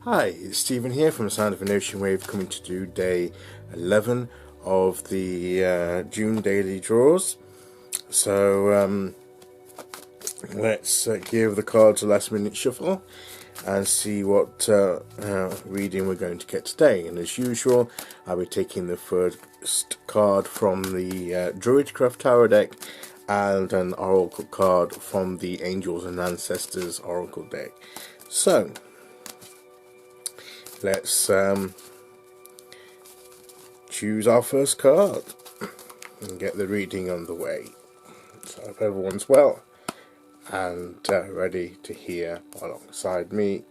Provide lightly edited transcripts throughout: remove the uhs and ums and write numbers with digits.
Hi, it's Stephen here from the Sound of an Ocean Wave, coming to do day 11 of the June daily draws. So let's give the cards a last minute shuffle and see what reading we're going to get today. And as usual, I'll be taking the first card from the Druidcraft Tarot deck and an oracle card from the Angels and Ancestors oracle deck. So let's choose our first card and get the reading underway. So I hope everyone's well and ready to hear alongside me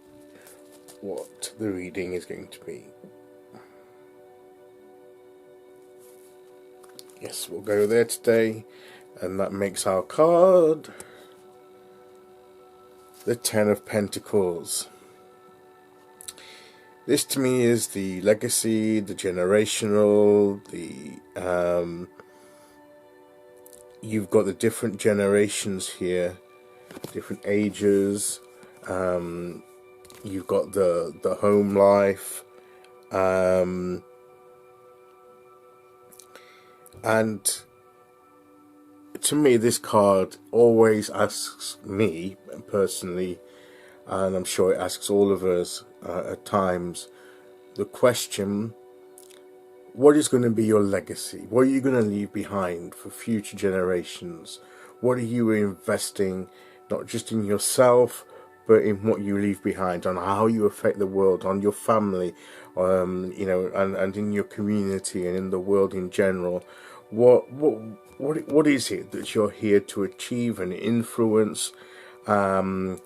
what the reading is going to be. Yes, we'll go there today, and that makes our card the Ten of Pentacles. This to me is the legacy, the generational, you've got the different generations here, different ages, you've got the home life, and to me this card always asks me personally, and I'm sure it asks all of us at times, the question, what is going to be your legacy? What are you going to leave behind for future generations? What are you investing, not just in yourself, but in what you leave behind, on how you affect the world, on your family, and in your community and in the world in general? What is it that you're here to achieve and influence? And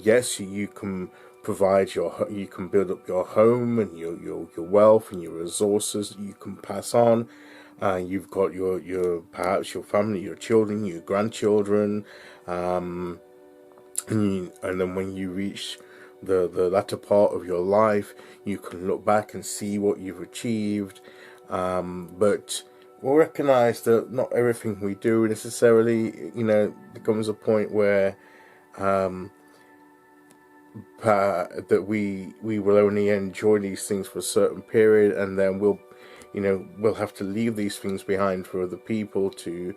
yes, you can provide you can build up your home and your wealth and your resources that you can pass on. You've got your perhaps your family, your children, your grandchildren, and then when you reach the latter part of your life, you can look back and see what you've achieved. But we'll recognize that not everything we do necessarily, becomes a point where that we will only enjoy these things for a certain period, and then we'll have to leave these things behind for other people to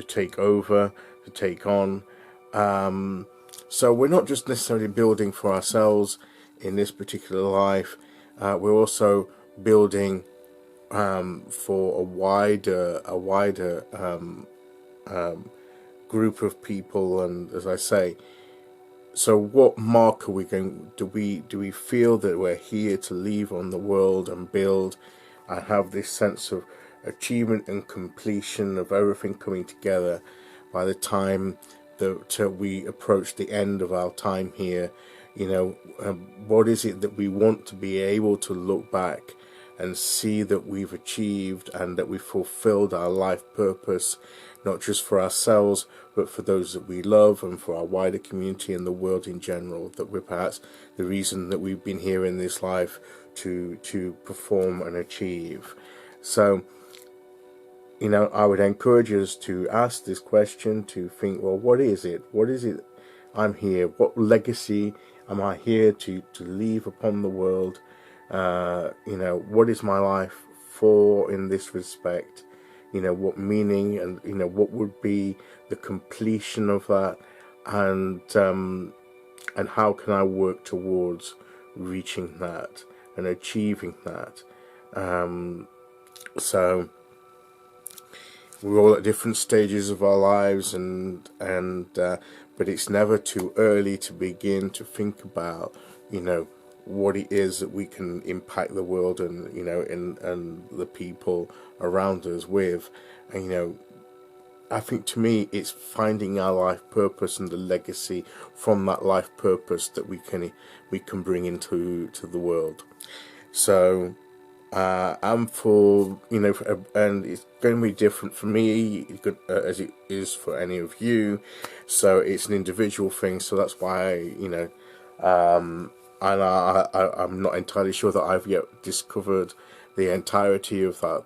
take over, to take on. So we're not just necessarily building for ourselves in this particular life, we're also building for a wider group of people. And as I say, so what mark are we going, do we feel that we're here to leave on the world and build and have this sense of achievement and completion of everything coming together by the time that we approach the end of our time here? What is it that we want to be able to look back and see that we've achieved and that we fulfilled our life purpose, not just for ourselves, but for those that we love and for our wider community and the world in general, that we're perhaps the reason that we've been here in this life to perform and achieve. So, I would encourage us to ask this question, to think, well, what is it? What is it I'm here? What legacy am I here to leave upon the world? What is my life for in this respect? What meaning and what would be the completion of that, and how can I work towards reaching that and achieving that? So we're all at different stages of our lives, but it's never too early to begin to think about what it is that we can impact the world and and the people around us with. And I think to me it's finding our life purpose and the legacy from that life purpose that we can bring into the world. So I'm for and it's going to be different for me as it is for any of you. So it's an individual thing. So that's why and I'm not entirely sure that I've yet discovered the entirety of that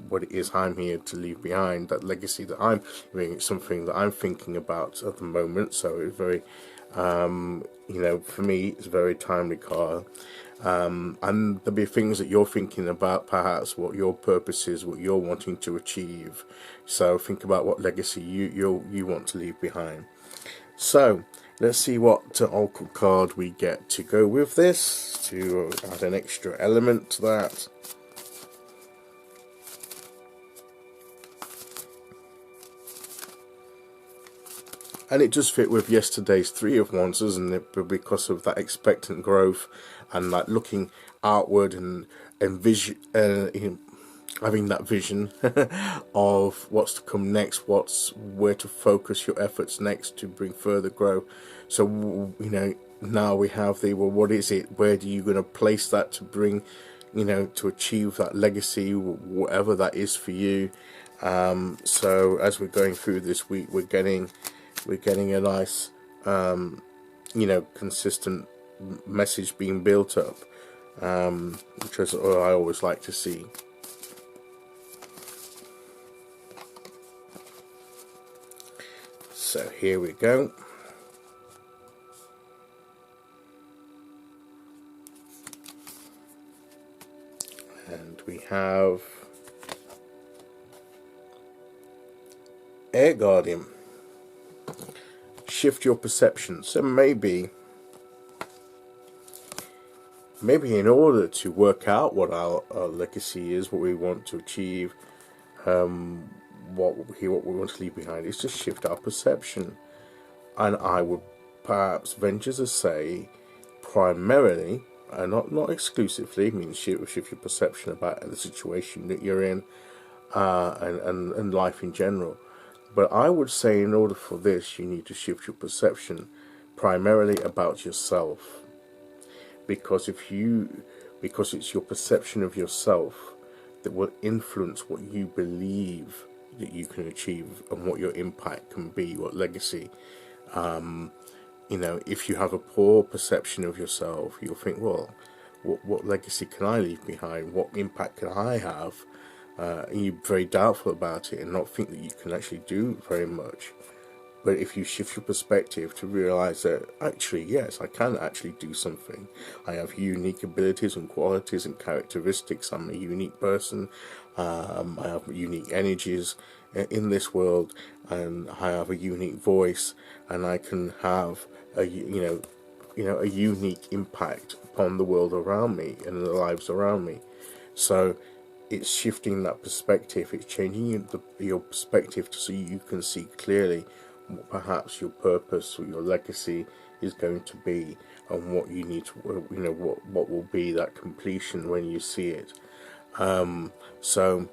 what it is I'm here to leave behind, that legacy that I'm leaving. It's something that I'm thinking about at the moment, so it's very You know, for me, it's a very timely card. And there'll be things that you're thinking about, perhaps what your purpose is, what you're wanting to achieve. So think about what legacy you want to leave behind. So let's see what oracle card we get to go with this, to add an extra element to that. And it just fit with yesterday's Three of Wands, doesn't it? But because of that expectant growth and like looking outward and vision, having that vision of what's to come next, where to focus your efforts next to bring further growth. So you know, now we have the, well, what is it? Where do you going to place that to bring, you know, to achieve that legacy, whatever that is for you. So as we're going through this week, we're getting a nice, you know, consistent message being built up, which is what I always like to see. So here we go. And we have Air Guardian. Shift your perception. So maybe in order to work out what our legacy is, what we want to achieve, what we want to leave behind, is to shift our perception. And I would perhaps venture to say, primarily, and not exclusively, I mean shift your perception about the situation that you're in, and life in general. But I would say in order for this, you need to shift your perception primarily about yourself. Because because it's your perception of yourself that will influence what you believe that you can achieve and what your impact can be, what legacy. You know, if you have a poor perception of yourself, you'll think, well, what legacy can I leave behind? What impact can I have? And you're very doubtful about it and not think that you can actually do very much. But if you shift your perspective to realize that actually, yes, I can actually do something. I have unique abilities and qualities and characteristics. I'm a unique person. I have unique energies in this world, and I have a unique voice, and I can have a a unique impact upon the world around me and the lives around me. So it's shifting that perspective. It's changing your perspective so you can see clearly what perhaps your purpose or your legacy is going to be, and what you need to, what will be that completion when you see it. So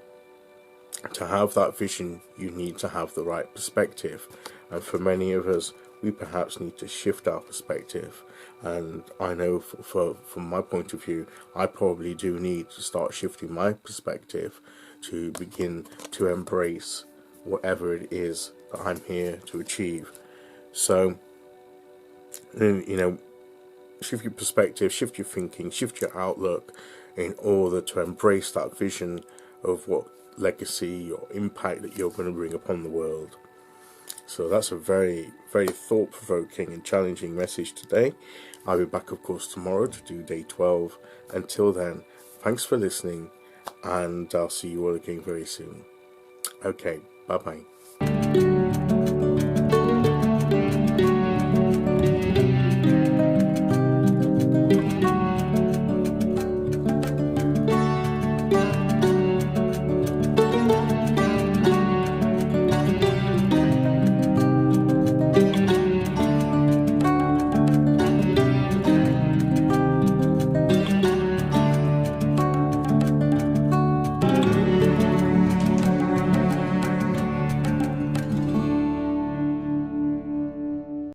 to have that vision, you need to have the right perspective, and for many of us, we perhaps need to shift our perspective. And I know from my point of view, I probably do need to start shifting my perspective to begin to embrace whatever it is that I'm here to achieve. So, shift your perspective, shift your thinking, shift your outlook in order to embrace that vision of what legacy or impact that you're going to bring upon the world. So that's a very, very thought-provoking and challenging message today. I'll be back, of course, tomorrow to do day 12. Until then, thanks for listening, and I'll see you all again very soon. Okay, bye-bye.